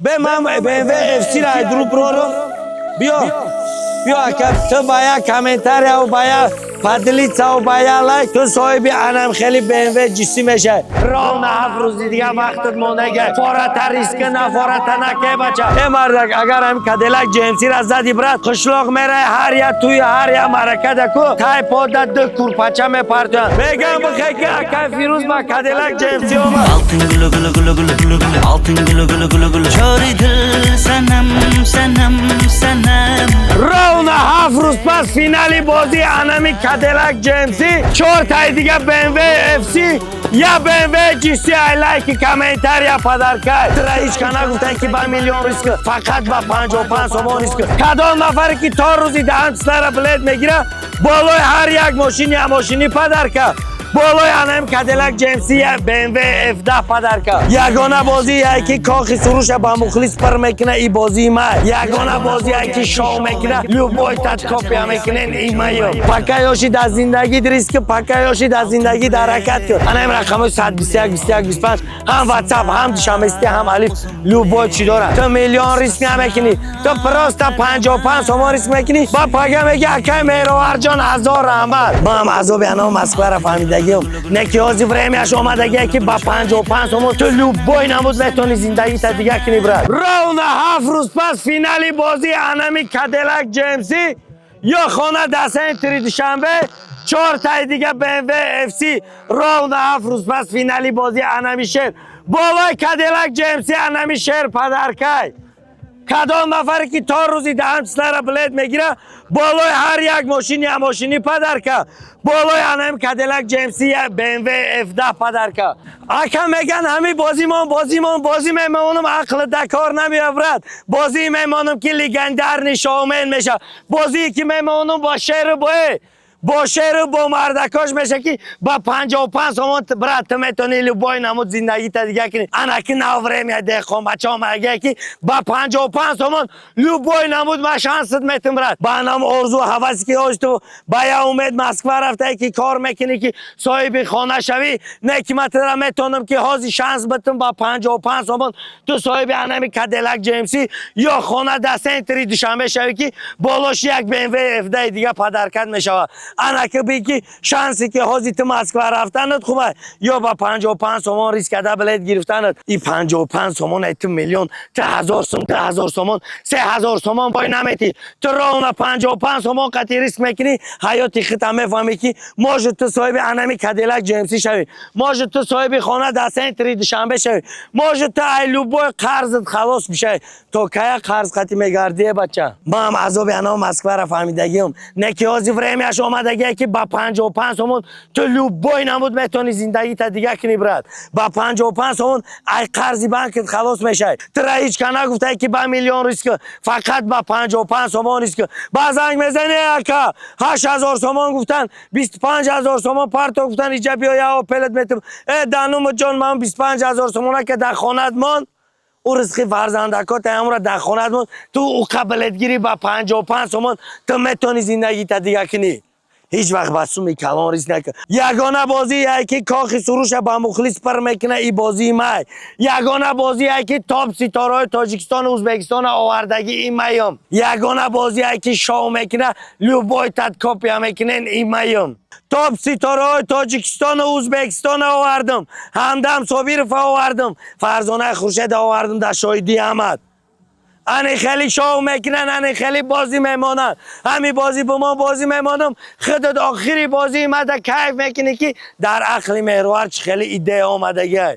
به من BMW FC را درو پرو رو بیا که تو باید کامنتار او باید پدلیت او باید لایک تو صاحبی انم خیلی BMW جیسی میشه راه نه 7 روز دیگه وقتت مونده فارت ریسک نه فارت نکه بچه ای مردک اگر هم کدیلک جیمسی را زدی برات خشلاق میره هر یا توی هر یا مرکه دکو تای پادت دو کورپچه میپرتون بگم بخی که اکای فیروز با کدیلک جیمسی اومد Altın gülü gülü gülü gülü gülü gülü Altın gülü gülü gülü gülü Çori dil senem راون 7 روز پس فینالی بازی انمی کدیلک جیمسی 4 تای دیگه BMW FC یا BMW جیسی ای لایک کامنتار یا پدرکای ترا هیچ کنه گفتن که با میلیون ریسک فقط با 55 سومون ریسک کدام نفری که تا روزی دهن سر بلد میگیره بالای هر یک ماشین یا ماشینی پدرکای بالای انم کدیلک جیمسی BMW F10 پدرکا یگانه بازی که کاخی سروش با مخلص پر میکنه ای بازی ما یگانه بازی که شو میکنه لوبوی تات کپی میکنه این مایو پکایوشی در زندگی ریسک پکایوشی در زندگی در حرکت کرد انم رقم 121 21 25 هم واتساپ هم شامستی هم الف لوبوی چی داره تو میلیون ریسک نمیکنی تو پراست 55 سوم ریسک میکنی با پاگه میگه که میروار جان 1000 رحمت ما هم عذاب انا مسخره فهمیده نکیازی وریمیش آمدگی که با 55 سومو تو لوبوی نمود بتونی زندگی تا دیگه کنی برد راون 7 روز پس فینالی بازی انمی کدیلک جیمسی یا خانه دسته تری شنبه 4 تای دیگه BMW FC راون 7 روز پس فینالی بازی انمی شهر بالای کدیلک جیمسی انمی شهر پدرکای کدام نفری که تا روزی دهن سر بلد میگیره بالای هر یک ماشین یا ماشینی پدرکا بالای انم کدیلک جیمسی BMW F10 پدرکا اکا میگن همین بازی میمونم عقل دکار نمیافرد بازی میمونم که لیگندر نشامن میشه بازی که میمونم با شهر با شهر با مردکاش میشه که با 55 سومون برات میتونی لوبای نمود زندگی تا دیگه کنی انا که نوره میاده خون بچه‌ها میگه که با 55 سومون لوبای نمود ما شانست میتونم برات با نام آرزو حواسی که هست تو با امید مسکو رفته که کار میکنی که صاحب خانه شوی نه که من ترا میتونم که هازی شانس بتم با 55 سومون تو صاحب انمی کدیلک جیمسی یا خانه دسته تری دوشنبه شوی که بالاش یک BMW F10 دیگه پدرکت میشود انا که بگی شانسی که هازیت مسکو رفتنت خوبه یا با 55 سومون ریسک کده بلد گرفتنت این 55 سومون ایت میلیون تا 1000 سومون 3000 سومون پای نمیتی تو راون 55 سومون قطعی ریسک میکنی حیاتی ختم میفهمی که ماجد تو صاحب انمی کدیلک جیمسی شوی ماجد تو صاحب خانه دسته تری دوشنبه شوی ماجد تو ایلوبو قرضت خلاص میشه تو که قرض قطعی میگردی بچه ما هم عذاب انا مسکو را فهمیدگیم نکیازی وریمیش آمدگی که با 55 سومون تو لوبوی نمود میتونی زندگی تا دیگه کنی برات با 55 سومون ای قرضی بانکت خلاص میشه ترا هیچ کنه گفته که با میلیون ریسک فقط با 55 سومون ریسک با زنگ میزنی اکا 8000 سومون گفتن 25000 سومون پارتو گفتن اینجا بیا یا پلت میتم دانم جان من 25000 سومون که در خانت مان او رزقی فرزندکات امور در خانت مان تو او قبلت گیری با 55 سومون تو میتونی زندگی تا دیگه کنی هیچ وقت بسومی کلان ریس نکن یگانه بازی که کاخی سروش با مخلص پر میکنه ای بازی مای یگانه بازی که تاپ ستاره تاجیکستان و ازبکستان آوردگی این مایم یگانه بازی که شو میکنه لوبوی تات کپی میکنه این مایم تاپ ستاره تاجیکستان و ازبکستان آوردم همدم صابیرف آوردم فرزانه خورشید آوردم در شاهدی احمد انه خیلی شاو میکنن انه خیلی بازی میمانن همین بازی با ما بازی میمانم خودت آخری بازی مده کیف میکنی که در عقل مهروار خیلی ایده آمدگی